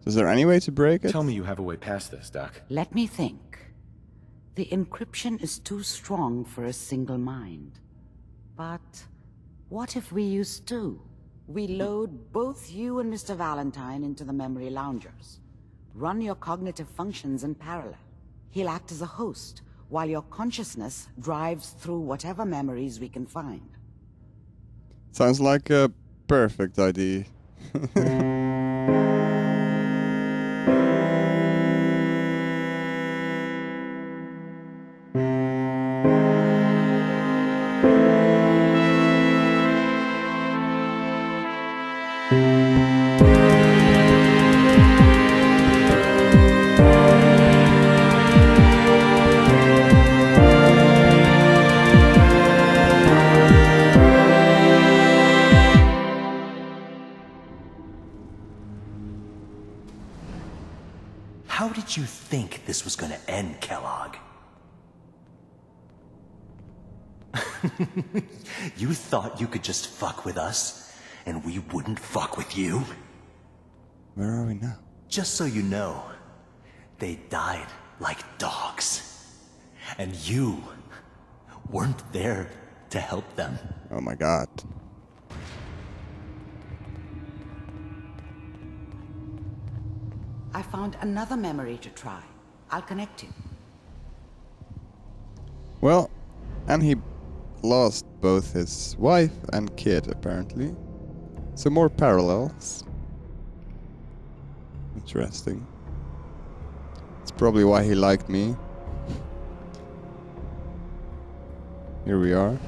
Is there any way to break it? Tell me you have a way past this, Doc. Let me think. The encryption is too strong for a single mind. But what if we use two? We load both you and Mr. Valentine into the memory loungers. Run your cognitive functions in parallel. He'll act as a host, while your consciousness drives through whatever memories we can find. Sounds like a perfect idea. How did you think this was gonna end, Kellogg? You thought you could just fuck with us, and we wouldn't fuck with you? Where are we now? Just so you know, they died like dogs. And you weren't there to help them. Oh my god. I found another memory to try. I'll connect you. Well, and he lost both his wife and kid, apparently. So more parallels. Interesting. It's probably why he liked me. Here we are.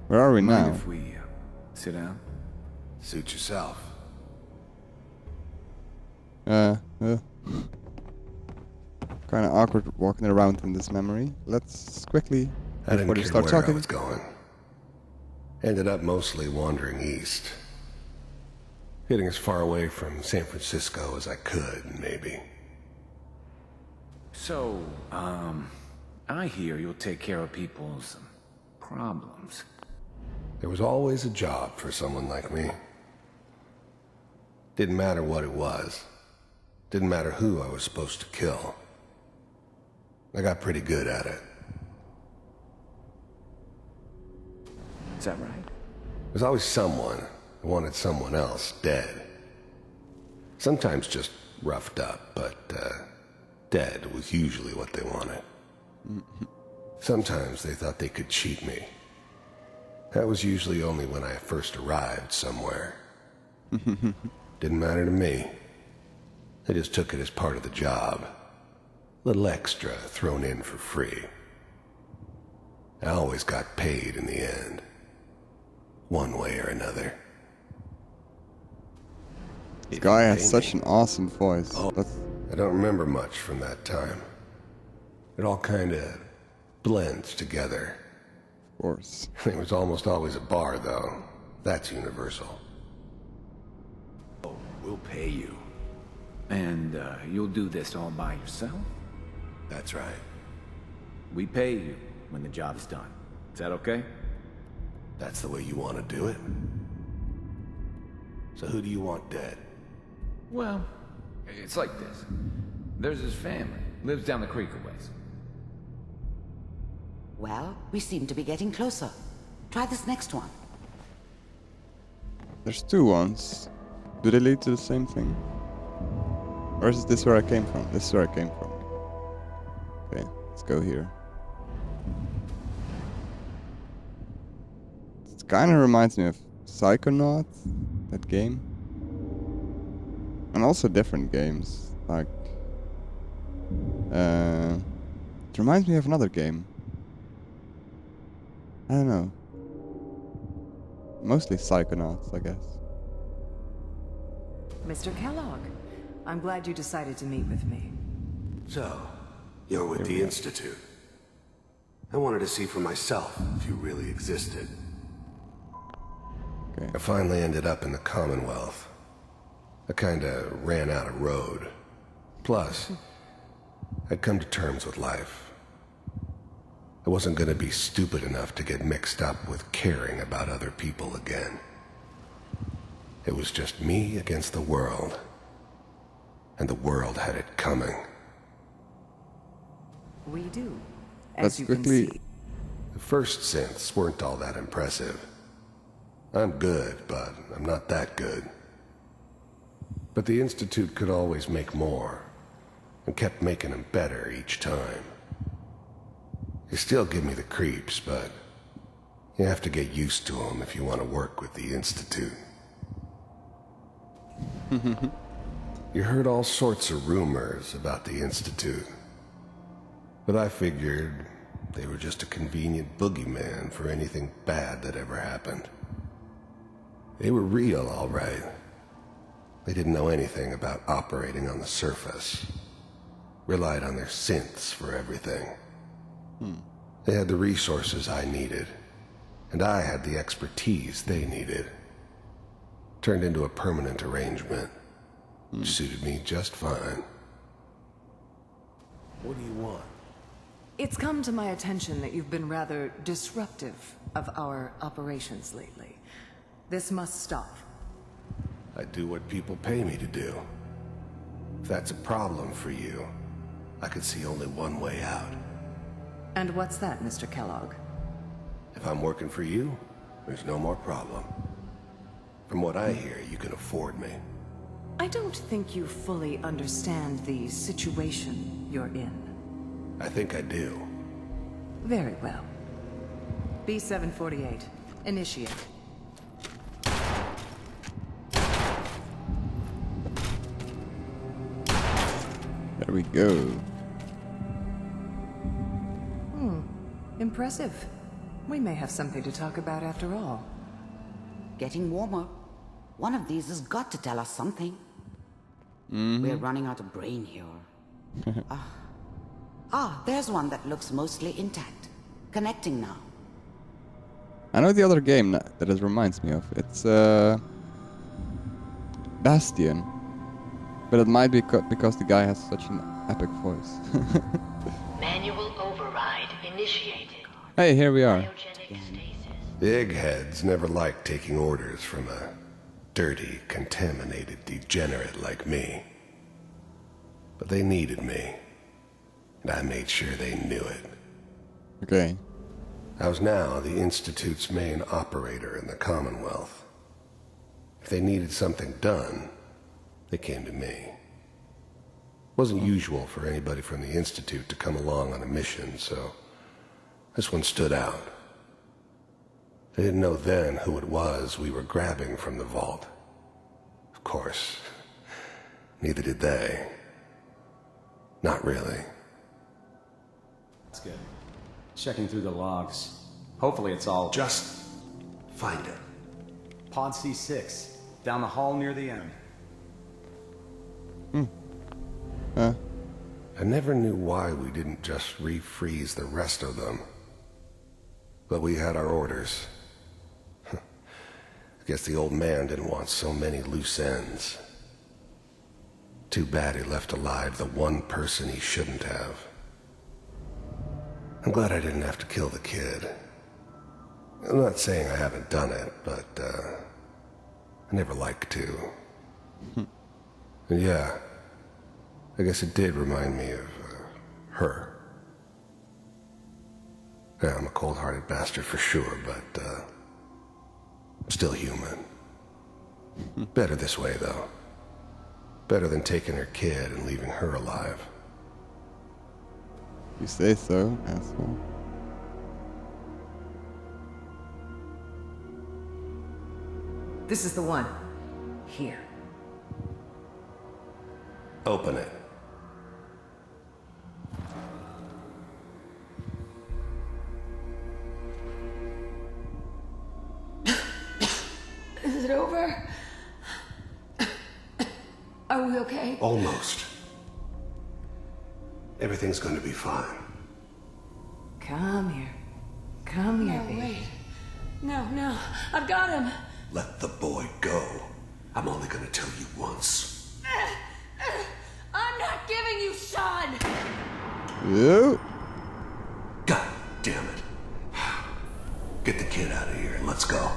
Where are we now? Mind if we sit down? Suit yourself. Kind of awkward walking around in this memory. Let's quickly, I before didn't they care start where I talking. was going. Ended up mostly wandering east. Getting as far away from San Francisco as I could, maybe. So, I hear you'll take care of people's problems. There was always a job for someone like me. Didn't matter what it was. Didn't matter who I was supposed to kill. I got pretty good at it. Is that right? There's always someone who wanted someone else dead. Sometimes just roughed up, but dead was usually what they wanted. Sometimes they thought they could cheat me. That was usually only when I first arrived somewhere. Didn't matter to me. I just took it as part of the job. Little extra thrown in for free. I always got paid in the end. One way or another. This guy has such an awesome voice. I don't remember much from that time. It all kind of blends together. Of course. There was almost always a bar, though. That's universal. Oh, we'll pay you. And you'll do this all by yourself? That's right. We pay you when the job's done. Is that okay? That's the way you want to do it? So who do you want dead? Well, it's like this. There's his family. Lives down the creek a ways. Well, we seem to be getting closer. Try this next one. There's two ones. Do they lead to the same thing? Or is this where I came from? This is where I came from. Okay, let's go here. It kind of reminds me of Psychonauts, that game. And also different games, like... it reminds me of another game. I don't know. Mostly Psychonauts, I guess. Mr. Kellogg, I'm glad you decided to meet with me. So, you're with the Institute. I wanted to see for myself if you really existed. Okay. I finally ended up in the Commonwealth. I kinda ran out of road. Plus, I'd come to terms with life. I wasn't gonna be stupid enough to get mixed up with caring about other people again. It was just me against the world. and the world had it coming. We do, Let's as you can quickly- see. The first synths weren't all that impressive. I'm good, but I'm not that good. But the Institute could always make more, and kept making them better each time. They still give me the creeps, but you have to get used to them if you want to work with the Institute. You heard all sorts of rumors about the Institute, but I figured they were just a convenient boogeyman for anything bad that ever happened. They were real, all right. They didn't know anything about operating on the surface. Relied on their synths for everything. They had the resources I needed, and I had the expertise they needed. Turned into a permanent arrangement, which suited me just fine. What do you want? It's come to my attention that you've been rather disruptive of our operations lately. This must stop. I do what people pay me to do. If that's a problem for you, I could see only one way out. And what's that, Mr. Kellogg? If I'm working for you, there's no more problem. From what I hear, you can afford me. I don't think you fully understand the situation you're in. I think I do. Very well. B-748, initiate. There we go. Impressive. We may have something to talk about after all. Getting warmer. One of these has got to tell us something. We're running out of brain here. There's one that looks mostly intact. Connecting now. I know the other game that it reminds me of. It's Bastion. But it might be because the guy has such an epic voice. Manual override initiated. Hey, here we are. Cryogenic stasis. The eggheads never liked taking orders from a dirty, contaminated degenerate like me. But they needed me, and I made sure they knew it. Okay. I was now the Institute's main operator in the Commonwealth. If they needed something done, they came to me. Wasn't usual for anybody from the Institute to come along on a mission, so this one stood out. They didn't know then who it was we were grabbing from the vault. Of course, neither did they. Not really. That's good. Checking through the logs. Hopefully it's all... Just find it. Pod C6. Down the hall near the end. I never knew why we didn't just refreeze the rest of them. But we had our orders. I guess the old man didn't want so many loose ends. Too bad he left alive the one person he shouldn't have. I'm glad I didn't have to kill the kid. I'm not saying I haven't done it, but I never like to. And yeah, I guess it did remind me of her. Yeah, I'm a cold-hearted bastard for sure, but I'm still human. Better this way, though. Better than taking her kid and leaving her alive. You say so, asshole. This is the one. Here. Open it. Is it over? Are we okay? Almost. Everything's going to be fine. Come here. Come here, No, baby. wait. No. I've got him. Let the boy go. I'm only going to tell you once. I'm not giving you Sean! Yo. God damn it. Get the kid out of here and let's go.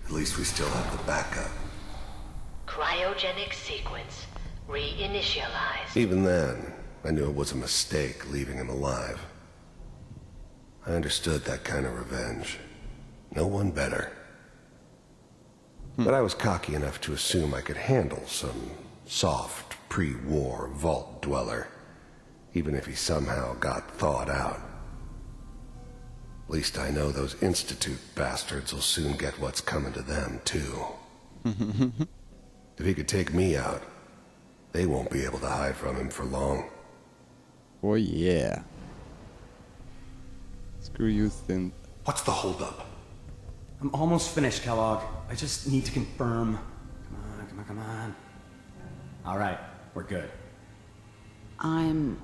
At least we still have the backup. Cryogenic sequence reinitialized. Even then, I knew it was a mistake leaving him alive. I understood that kind of revenge. No one better. But I was cocky enough to assume I could handle some soft, pre-war vault dweller, even if he somehow got thawed out. At least I know those Institute bastards will soon get what's coming to them, too. If he could take me out, they won't be able to hide from him for long. Oh yeah. Screw you, Thin. What's the holdup? I'm almost finished, Kellogg. I just need to confirm. Come on. All right, we're good. I'm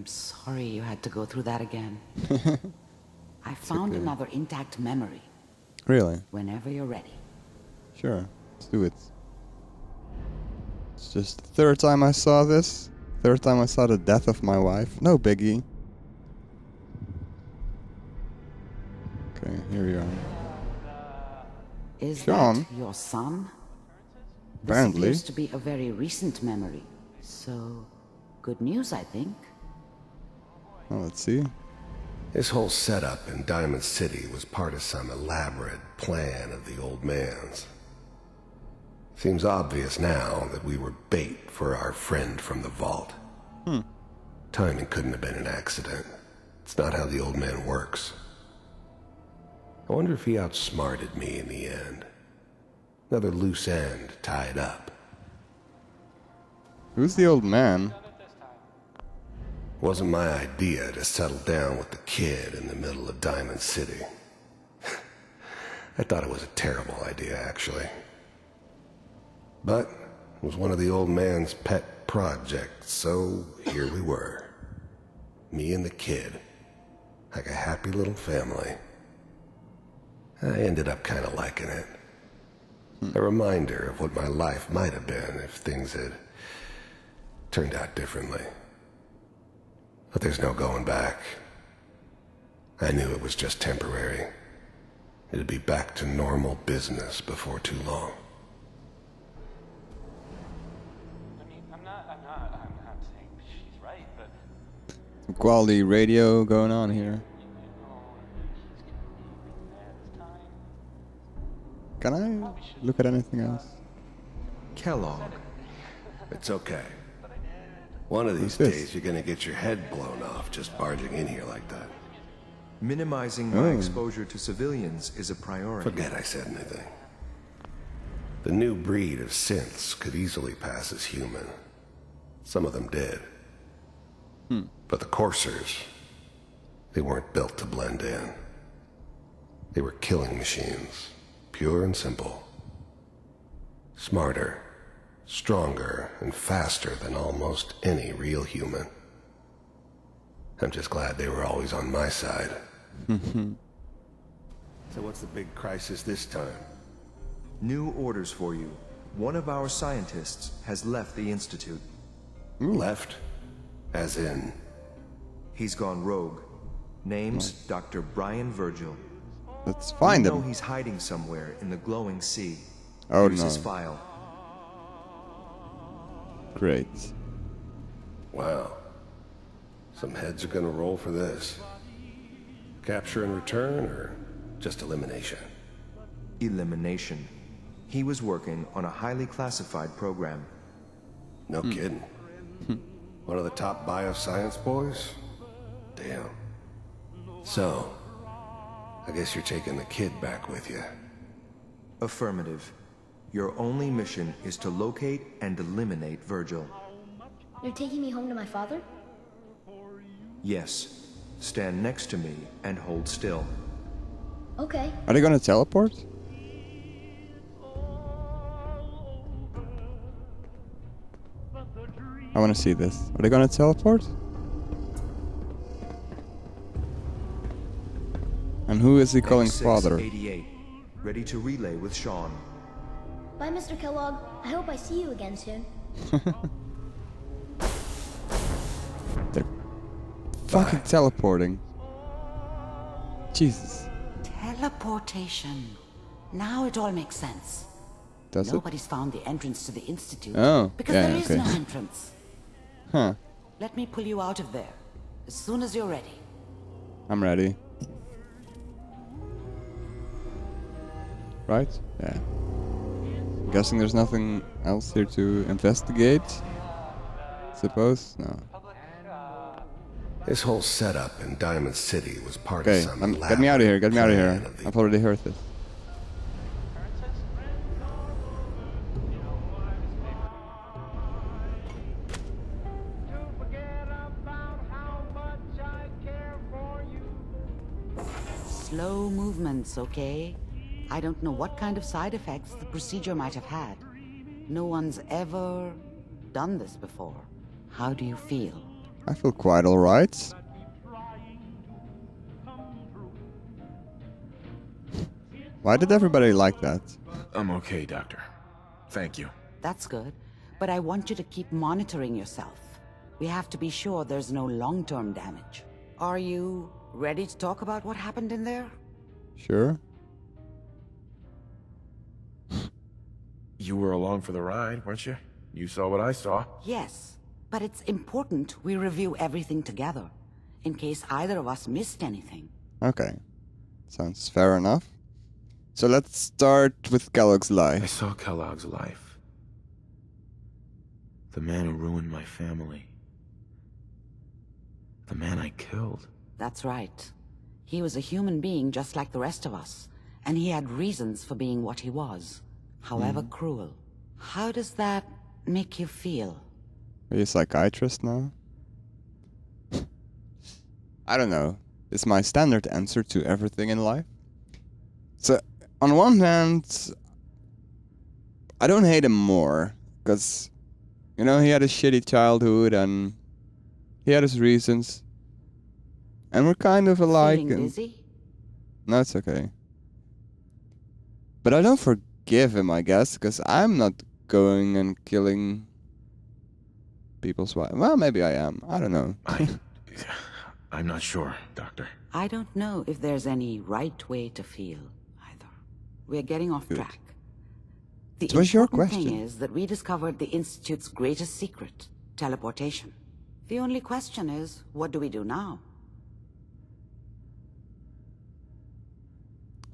sorry you had to go through that again. I found another intact memory. Really? Whenever you're ready. Sure, let's do it. It's just the third time I saw this. Third time I saw the death of my wife. No biggie. Okay, here we are. Is Sean? that your son? Apparently. This appears to be a very recent memory. So, good news, I think. Oh, let's see. This whole setup in Diamond City was part of some elaborate plan of the old man's. Seems obvious now that we were bait for our friend from the vault. Timing couldn't have been an accident. It's not how the old man works. I wonder if he outsmarted me in the end. Another loose end tied up. Who's the old man? Wasn't my idea to settle down with the kid in the middle of Diamond City. I thought it was a terrible idea, actually. But it was one of the old man's pet projects, so here we were. Me and the kid. Like a happy little family. I ended up kind of liking it. A reminder of what my life might have been if things had turned out differently. But there's no going back. I knew it was just temporary. It'd be back to normal business before too long. I mean, I'm not saying she's right, but... Some quality radio going on here. Can I look at anything else? Kellogg. It's okay. One of these Who's this? days you're gonna get your head blown off just barging in here like that. Minimizing my exposure to civilians is a priority. Forget I said anything. The new breed of synths could easily pass as human. Some of them did. But the coursers, they weren't built to blend in. They were killing machines, pure and simple. Smarter, stronger, and faster than almost any real human. I'm just glad they were always on my side. So what's the big crisis this time? New orders for you. One of our scientists has left the Institute. Left? As in? He's gone rogue. Name's Dr. Brian Virgil. Let's find We know him. he's hiding somewhere in the glowing sea. Oh Here's no. his file. Great. Wow. Some heads are gonna roll for this. Capture and return, or just elimination? Elimination. He was working on a highly classified program. No kidding. One of the top bioscience boys? Damn. So, I guess you're taking the kid back with you. Affirmative. Your only mission is to locate and eliminate Virgil. You're taking me home to my father? Yes. Stand next to me and hold still. Okay. Are they gonna teleport? I wanna see this. Are they gonna teleport? And who is he calling father? 88. Ready to relay with Sean. Bye, Mr. Kellogg. I hope I see you again soon. They're fucking teleporting. Jesus. Teleportation. Now it all makes sense. Does it? Nobody's found the entrance to the Institute. Oh, because yeah, there is okay. no entrance. Huh. Let me pull you out of there as soon as you're ready. I'm ready. Right? Yeah. Guessing there's nothing else here to investigate? Suppose? No. This whole setup in Diamond City was part of Okay, some get me out of here, get me out of here. plan of the I've already heard this. Slow movements, okay? I don't know what kind of side effects the procedure might have had. No one's ever done this before. How do you feel? I feel quite alright. Why did everybody like that? I'm okay, Doctor. Thank you. That's good, but I want you to keep monitoring yourself. We have to be sure there's no long-term damage. Are you ready to talk about what happened in there? Sure. You were along for the ride, weren't you? You saw what I saw. Yes, but it's important we review everything together, in case either of us missed anything. Okay. Sounds fair enough. So let's start with Kellogg's I life. saw Kellogg's life. The man who ruined my family. The man I killed. That's right. He was a human being just like the rest of us, and he had reasons for being what he was, however cruel. How does that make you feel? Are you a psychiatrist now? I don't know. It's my standard answer to everything in life. So, on one hand, I don't hate him more, because, you know, he had a shitty childhood and he had his reasons. And we're kind of alike. Feeling busy? No, it's okay. But I don't forgive him, I guess, because I'm not going and killing people's wives. Well, maybe I am. I don't know. I'm not sure, Doctor. I don't know if there's any right way to feel, either. We're getting off track. The So what's your important question? thing is that we discovered the Institute's greatest secret, teleportation. The only question is, what do we do now?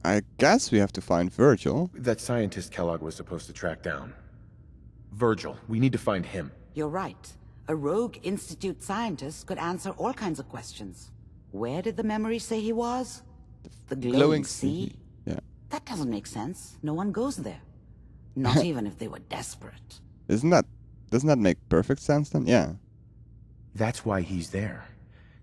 I guess we have to find Virgil. That scientist Kellogg was supposed to track down. Virgil. We need to find him. You're right. A rogue Institute scientist could answer all kinds of questions. Where did the memory say he was? The glowing sea? Yeah. That doesn't make sense. No one goes there. Not even if they were desperate. Doesn't that make perfect sense then? Yeah. That's why he's there.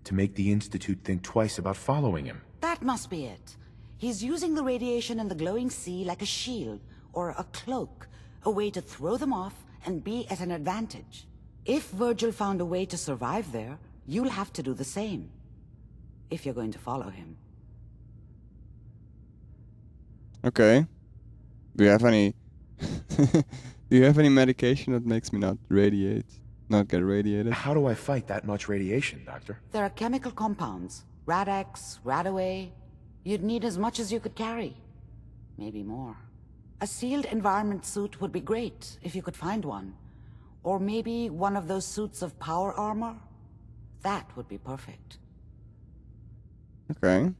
To make the Institute think twice about following him. That must be it. He's using the radiation in the glowing sea like a shield or a cloak, a way to throw them off and be at an advantage. If Virgil found a way to survive there, you'll have to do the same. If you're going to follow him. Okay. Do you have any do you have any medication that makes me not get radiated? How do I fight that much radiation, Doctor? There are chemical compounds. Rad-X, Radaway. You'd need as much as you could carry. Maybe more. A sealed environment suit would be great, if you could find one. Or maybe one of those suits of power armor? That would be perfect. Okay.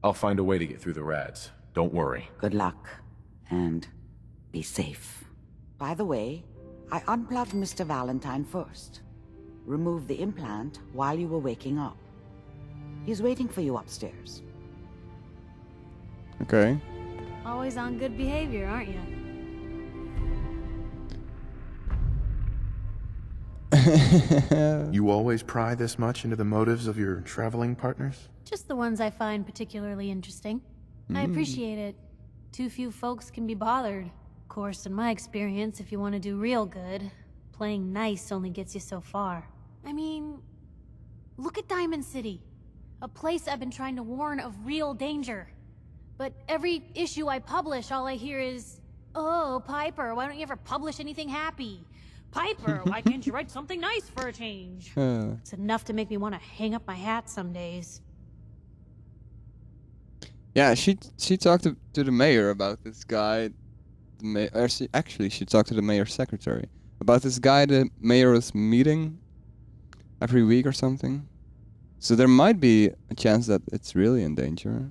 I'll find a way to get through the rads. Don't worry. Good luck. And be safe. By the way, I unplugged Mr. Valentine first. Removed the implant while you were waking up. He's waiting for you upstairs. Okay. Always on good behavior, aren't you? You always pry this much into the motives of your traveling partners? Just the ones I find particularly interesting. I appreciate it. Too few folks can be bothered. Of course, in my experience, if you want to do real good, playing nice only gets you so far. I mean, look at Diamond City. A place I've been trying to warn of real danger. But every issue I publish, all I hear is, "Oh, Piper, why don't you ever publish anything happy? Piper, why can't you write something nice for a change?" It's enough to make me want to hang up my hat some days. Yeah, she talked to the mayor about this guy the mayor. Actually, she talked to the mayor's secretary about this guy the mayor is meeting every week or something. So there might be a chance that it's really in danger.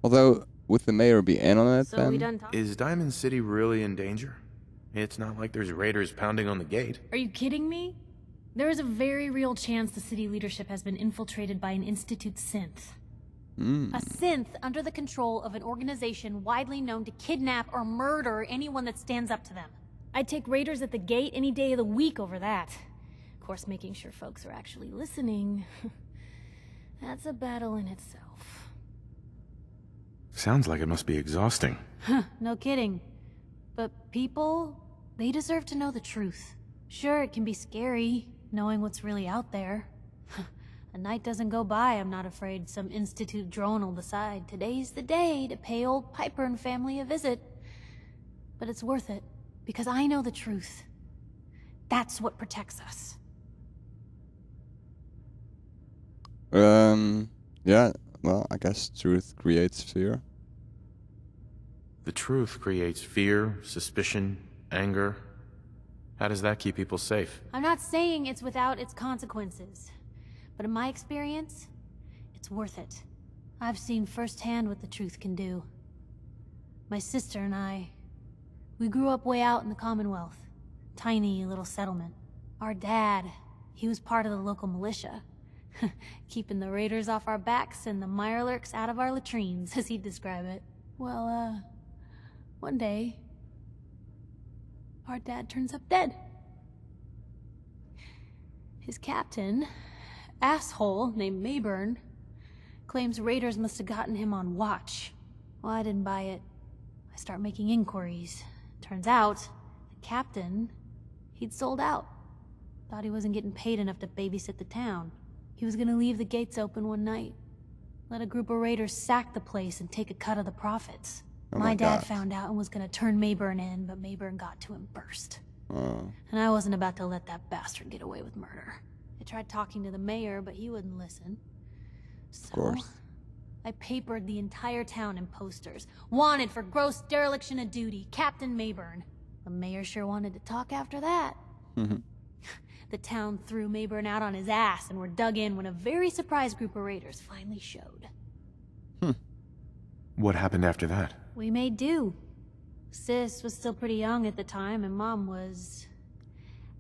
Although, would the mayor be in on it So then? we done Is Diamond City really in danger? It's not like there's raiders pounding on the gate. Are you kidding me? There is a very real chance the city leadership has been infiltrated by an Institute synth. A synth under the control of an organization widely known to kidnap or murder anyone that stands up to them. I'd take raiders at the gate any day of the week over that. Of course, making sure folks are actually listening. That's a battle in itself. Sounds like it must be exhausting. Huh, no kidding. But people, they deserve to know the truth. Sure, it can be scary, knowing what's really out there. A night doesn't go by, I'm not afraid some Institute drone will decide today's the day to pay old Piper and family a visit. But it's worth it, because I know the truth. That's what protects us. Yeah, well, I guess truth creates fear. The truth creates fear, suspicion, anger. How does that keep people safe? I'm not saying it's without its consequences. But in my experience, it's worth it. I've seen firsthand what the truth can do. My sister and I, we grew up way out in the Commonwealth. Tiny little settlement. Our dad, he was part of the local militia. Keeping the raiders off our backs and the mirelurks out of our latrines, as he'd describe it. Well, one day, our dad turns up dead. His captain, asshole named Mayburn, claims raiders must have gotten him on watch. Well, I didn't buy it. I start making inquiries. Turns out, the captain, he'd sold out. Thought he wasn't getting paid enough to babysit the town. He was gonna leave the gates open one night. Let a group of raiders sack the place and take a cut of the profits. Oh my dad God. found out and was gonna turn Mayburn in, but Mayburn got to him first. Oh. And I wasn't about to let that bastard get away with murder. I tried talking to the mayor, but he wouldn't listen. So, Of course. I papered the entire town in posters. Wanted for gross dereliction of duty, Captain Mayburn. The mayor sure wanted to talk after that. The town threw Mayburn out on his ass and were dug in when a very surprised group of raiders finally showed. What happened after that? We made do. Sis was still pretty young at the time, and Mom was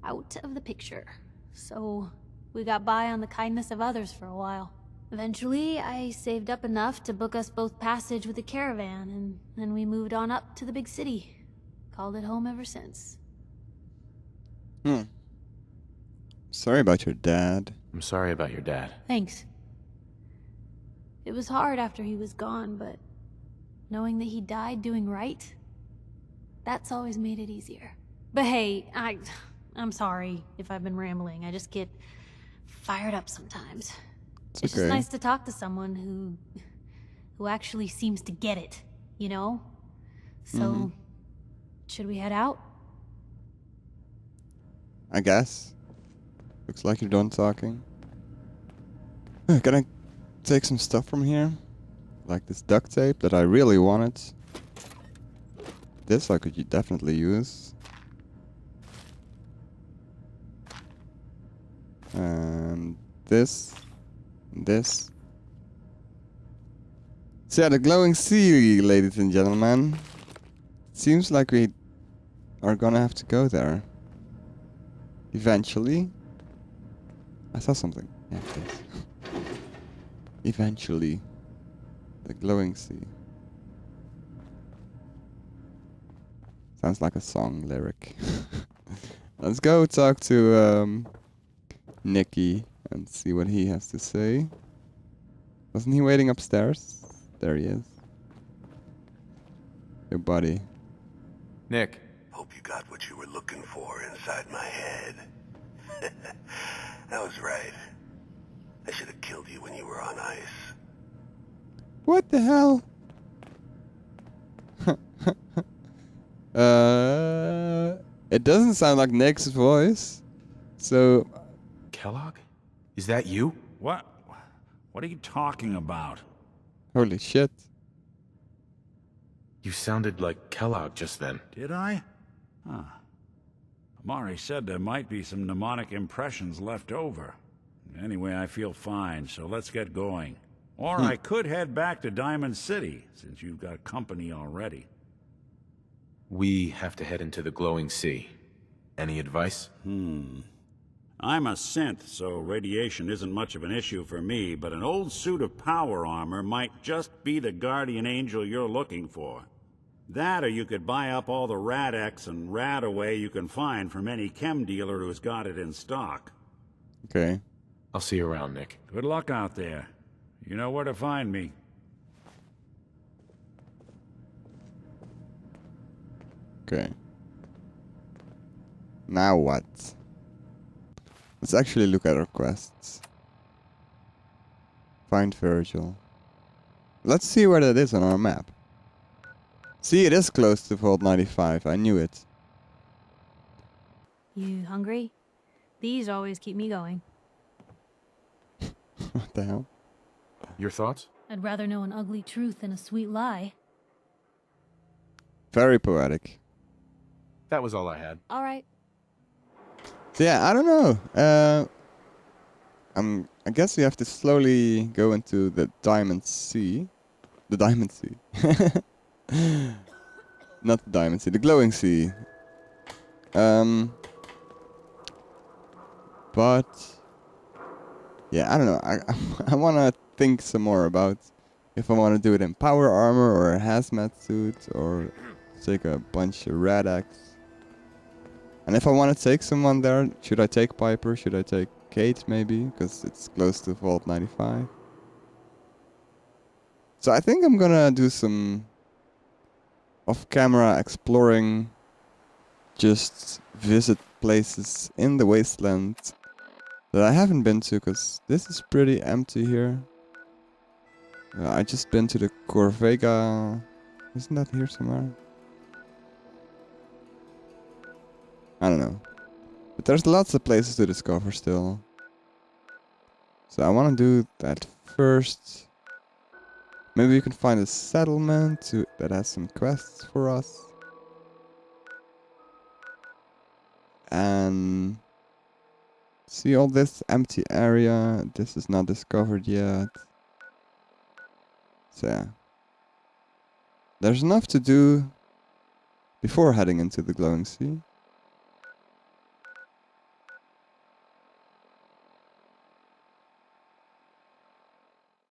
out of the picture. So we got by on the kindness of others for a while. Eventually, I saved up enough to book us both passage with a caravan, and then we moved on up to the big city. Called it home ever since. Sorry about your dad. I'm sorry about your dad. Thanks. It was hard after he was gone, but knowing that he died doing right, that's always made it easier. But hey, I'm sorry if I've been rambling. I just get fired up sometimes. It's just okay. nice to talk to someone who actually seems to get it, you know? So, should we head out? I guess. Looks like you're done talking. Can I take some stuff from here? Like this duct tape that I really wanted. This I could definitely use. And this. And this. So yeah, the glowing sea, ladies and gentlemen. Seems like we are gonna have to go there. Eventually. I saw something. Yeah, this. Eventually. The glowing sea. Sounds like a song lyric. Let's go talk to Nicky and see what he has to say. Wasn't he waiting upstairs? There he is. Hey, buddy. Nick. Hope you got what you were looking for inside my head. I was right. I should have killed you when you were on ice. What the hell? It doesn't sound like Nick's voice. So... Kellogg? Is that you? What? What are you talking about? Holy shit. You sounded like Kellogg just then. Did I? Huh. Amari said there might be some mnemonic impressions left over. Anyway, I feel fine, so let's get going. Or I could head back to Diamond City, since you've got company already. We have to head into the glowing sea. Any advice? I'm a synth, so radiation isn't much of an issue for me, but an old suit of power armor might just be the guardian angel you're looking for. That, or you could buy up all the Rad-X and Rad-Away you can find from any chem dealer who's got it in stock. Okay. I'll see you around, Nick. Good luck out there. You know where to find me. Okay. Now what? Let's actually look at our quests. Find Virgil. Let's see where that is on our map. See, it is close to Vault 95. I knew it. You hungry? These always keep me going. What the hell? Your thoughts? I'd rather know an ugly truth than a sweet lie. Very poetic. That was all I had. All right. So yeah, I don't know. I guess we have to slowly go into the Diamond Sea. The Diamond Sea. Not the Diamond Sea, the Glowing Sea. But yeah, I don't know. I want to think some more about if I want to do it in power armor or a hazmat suit or take a bunch of Rad-X. And if I want to take someone there, should I take Piper? Should I take Kate maybe? Because it's close to Vault 95. So I think I'm gonna do some off-camera exploring. Just visit places in the wasteland that I haven't been to, because this is pretty empty here. I just been to the Corvega. Isn't that here somewhere? I don't know. But there's lots of places to discover still. So I want to do that first. Maybe we can find a settlement that has some quests for us. And see all this empty area. This is not discovered yet. So yeah. There's enough to do before heading into the Glowing Sea.